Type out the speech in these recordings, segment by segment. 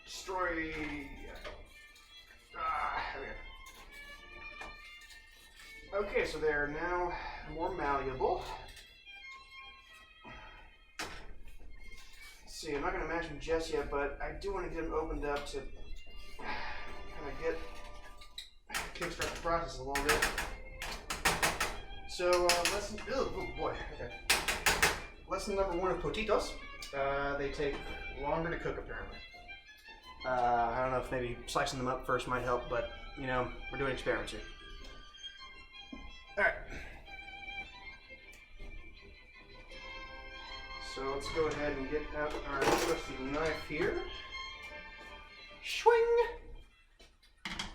Destroy. Okay, so they're now more malleable. Let's see, I'm not going to match them just yet, but I do want to get them opened up to kind of kickstart the process a little bit. So lesson, oh boy, okay. Lesson number 1 of potitos. They take longer to cook apparently. I don't know if maybe slicing them up first might help, but you know, we're doing experiments here. All right. So let's go ahead and get out our trusty knife here. Swing!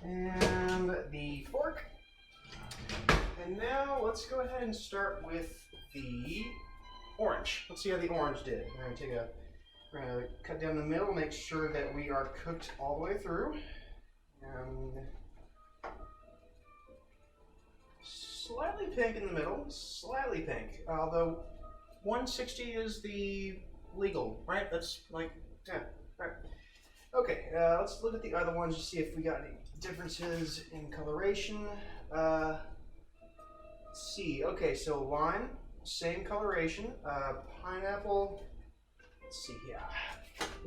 And the fork. And now let's go ahead and start with the orange. Let's see how the orange did. We're going to cut down the middle, make sure that we are cooked all the way through. And slightly pink in the middle, slightly pink. Although 160 is the legal, right? That's like, yeah, right. Okay, let's look at the other ones to see if we got any differences in coloration. Let's see, okay, so lime, same coloration. Pineapple, let's see, yeah.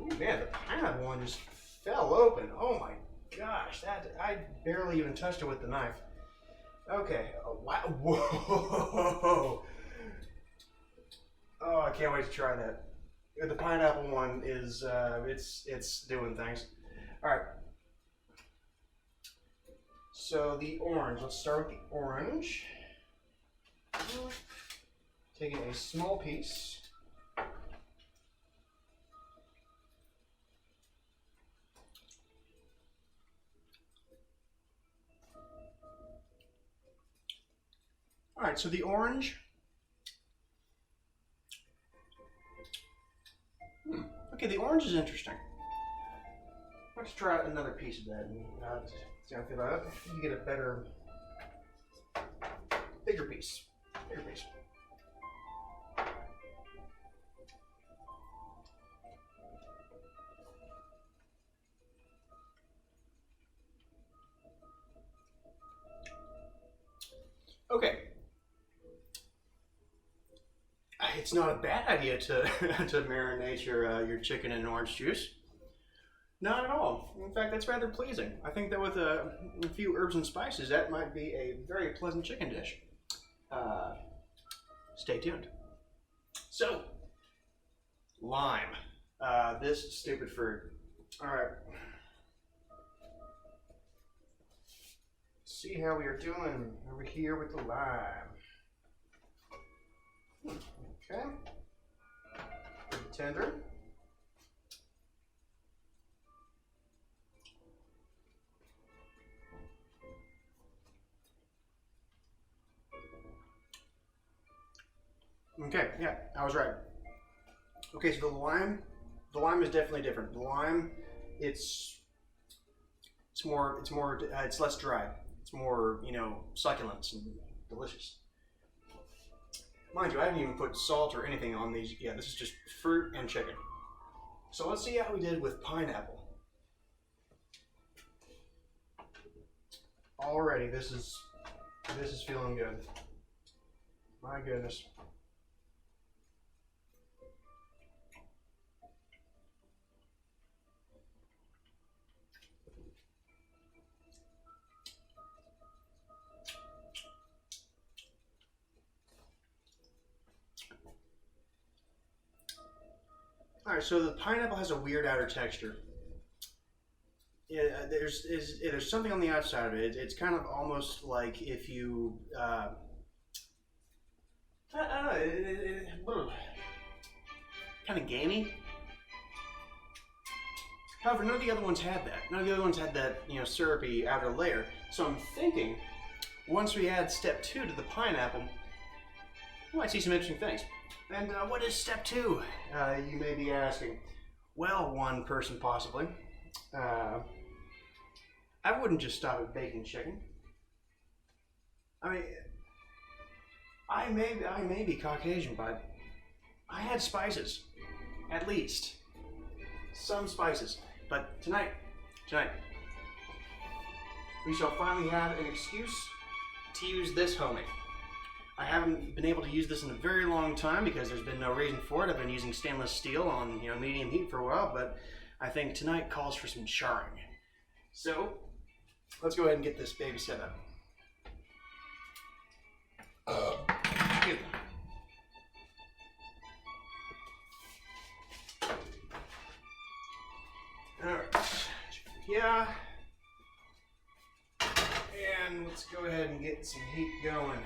Ooh, man, the pineapple one just fell open. Oh my gosh, that I barely even touched it with the knife. Okay, wow, whoa. Oh, I can't wait to try that. The pineapple one is, it's doing things. All right. So the orange, let's start with the orange. Taking a small piece. All right, so the orange. Okay, the orange is interesting. Let's try another piece of that and see how I feel about it. You get a better, bigger piece. Bigger piece. Okay. It's not a bad idea to to marinate your chicken in orange juice. Not at all. In fact, that's rather pleasing. I think that with a few herbs and spices, that might be a very pleasant chicken dish. Stay tuned. So, lime. This stupid fruit. All right. See how we are doing over here with the lime. Okay. Pretty tender. Okay, yeah, I was right. Okay, so the lime is definitely different. The lime, it's less dry. It's more, you know, succulent and delicious. Mind you, I haven't even put salt or anything on these. Yeah, this is just fruit and chicken. So let's see how we did with pineapple. Already, this is feeling good. My goodness. All right, so the pineapple has a weird outer texture. Yeah, there's something on the outside of it. It's kind of almost like if you, I don't know, kind of gamey. However, none of the other ones had that. None of the other ones had that, you know, syrupy outer layer. So I'm thinking, once we add step 2 to the pineapple, we might see some interesting things. And what is step 2? You may be asking. Well, one person possibly. I wouldn't just stop at baking chicken. I mean, I may be Caucasian, but I had spices, at least some spices. But tonight, we shall finally have an excuse to use this homing. I haven't been able to use this in a very long time because there's been no reason for it. I've been using stainless steel on medium heat for a while, but I think tonight calls for some charring. So let's go ahead and get this baby set up. Excuse me. Alright, yeah. And let's go ahead and get some heat going.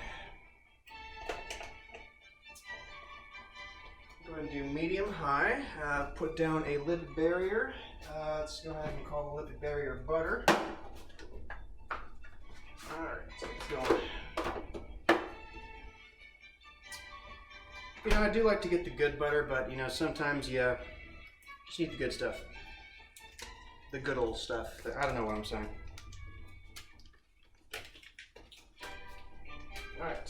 Go ahead and do medium high. Put down a lipid barrier. Let's go ahead and call the lipid barrier butter. Alright, so it's going. I do like to get the good butter, but sometimes you just need the good stuff. The good old stuff. I don't know what I'm saying. Alright.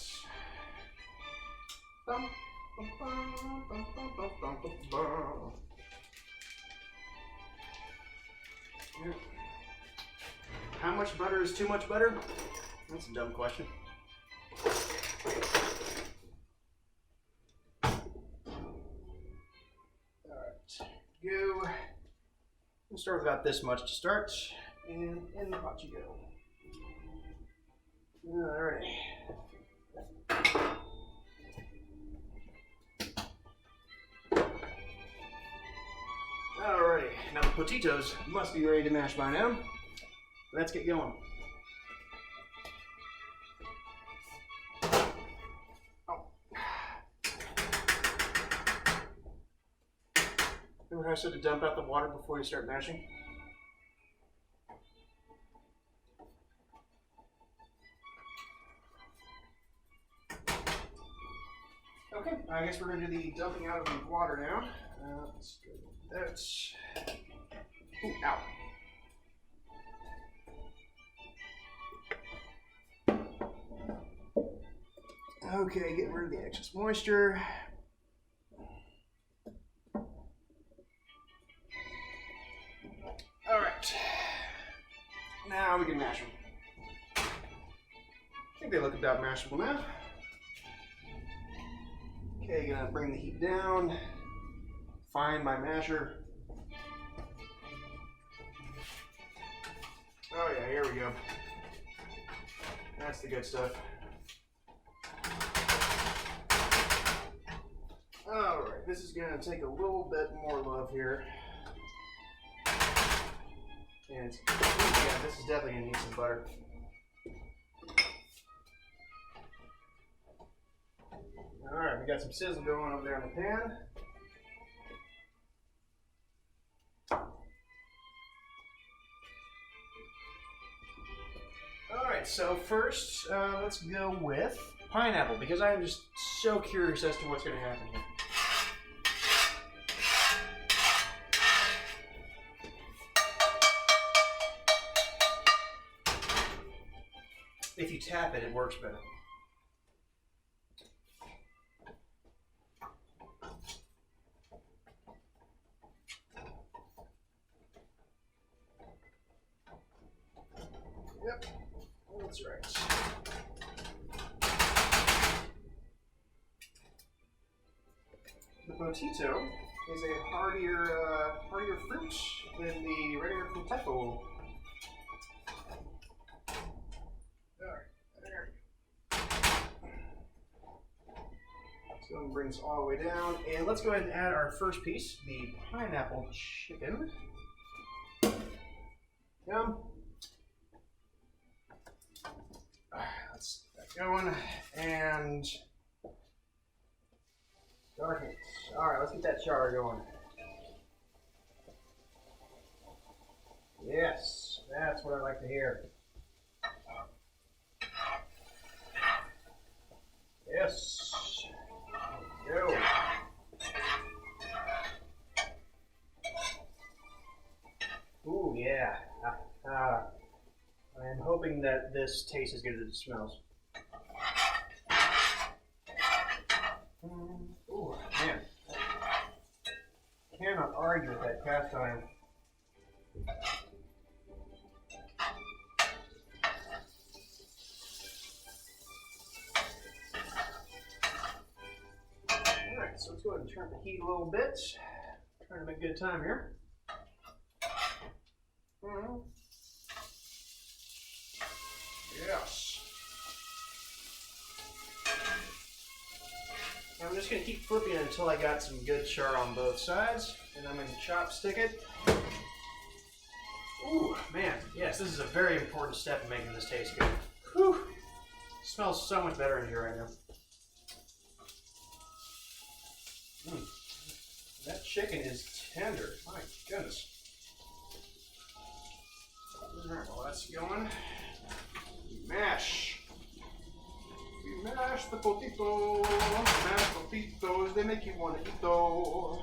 How much butter is too much butter? That's a dumb question. Alright, go. We'll start with about this much to start, and in the pot you go. Alrighty. Alrighty, now the potatoes must be ready to mash by now. Let's get going. Remember how I said to dump out the water before you start mashing? Okay, I guess we're going to do the dumping out of the water now. Let's go with that. Ooh, ow. Okay, getting rid of the excess moisture. Alright, now we can mash them. I think they look about mashable now. Okay, gonna bring the heat down, find my masher. Oh yeah, here we go. That's the good stuff. Alright, this is gonna take a little bit more love here. And yeah, this is definitely gonna need some butter. Alright, we got some sizzle going over there in the pan. Alright, so first let's go with pineapple because I'm just so curious as to what's going to happen here. If you tap it, it works better. Yep, that's right. The potito is a hardier fruit than the regular potato. So brings all the way down, and let's go ahead and add our first piece, the pineapple chicken. Yum. Let's get that going, and darn it. All right, let's get that char going. Yes, that's what I like to hear. Yes. Go. Ooh, yeah. I'm hoping that this tastes as good as it smells. Ooh, man. Cannot argue with that cast iron. turn the heat a little bit. Trying to make good time here. Yes. I'm just going to keep flipping it until I got some good char on both sides, and I'm going to chopstick it. Ooh, man, yes, this is a very important step in making this taste good. Whew. It smells so much better in here right now. That chicken is tender. My goodness. Alright, well that's going. We mash. We mash the potitos. Mash potitos. They make you want to eat those.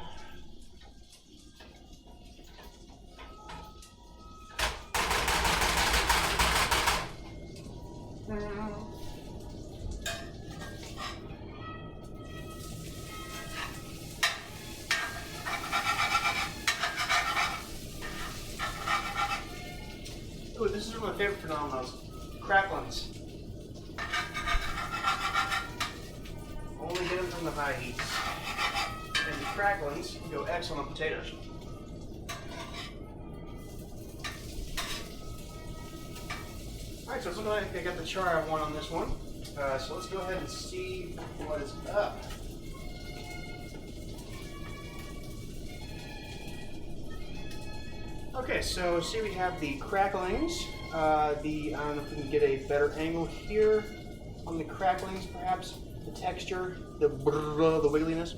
Ooh, this is one of my favorite phenomena, cracklings. Only get them from the high heat. And the cracklings go excellent on potatoes. Alright, so it's looking like I got the char I want on this one. So let's go ahead and see what is up. Okay, so see we have the cracklings. I don't know if we can get a better angle here on the cracklings, perhaps. The texture, the wiggliness.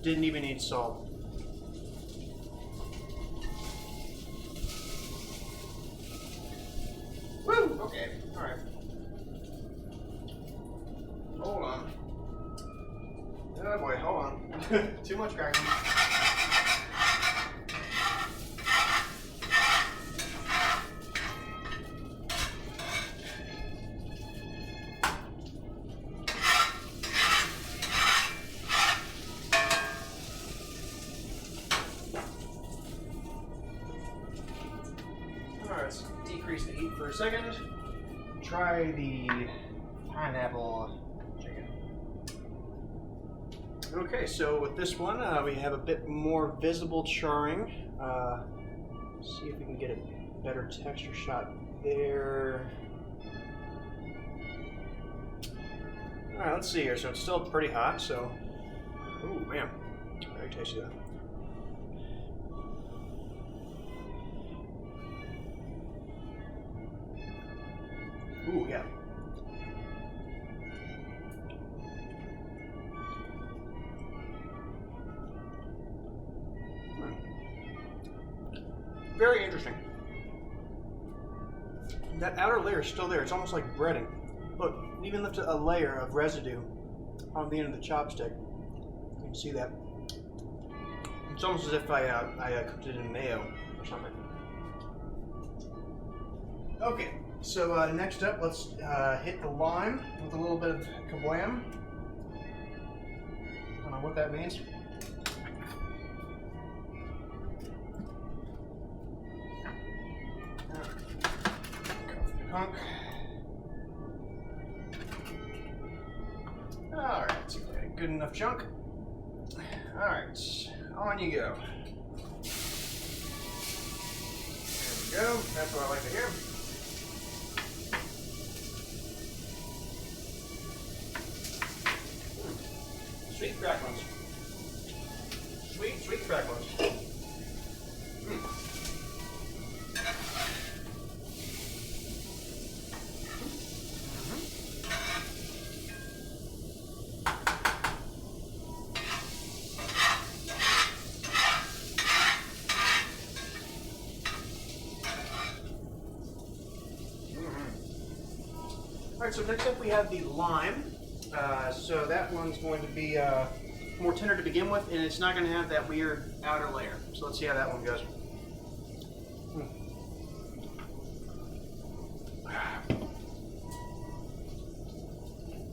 Didn't even need salt. Woo! Okay, alright. Hold on. Oh boy, hold on. Too much crackling. Alright, let's decrease the heat for a second. Try the pineapple chicken. Okay, so with this one, we have a bit more visible charring. See if we can get a better texture shot there. Alright, let's see here. So it's still pretty hot, so... Ooh, man. Very tasty though. Ooh, yeah. Very interesting. That outer layer is still there. It's almost like breading. Look, it even left a layer of residue on the end of the chopstick. You can see that. It's almost as if I cooked it in mayo or something. Okay, so next up, let's hit the lime with a little bit of kablam. I don't know what that means. Hunk. Alright, good enough chunk. Alright, on you go. There we go, that's what I like to hear. Sweet cracklings. Sweet cracklings. Alright, so next up we have the lime. So that one's going to be more tender to begin with, and it's not going to have that weird outer layer. So let's see how that one goes.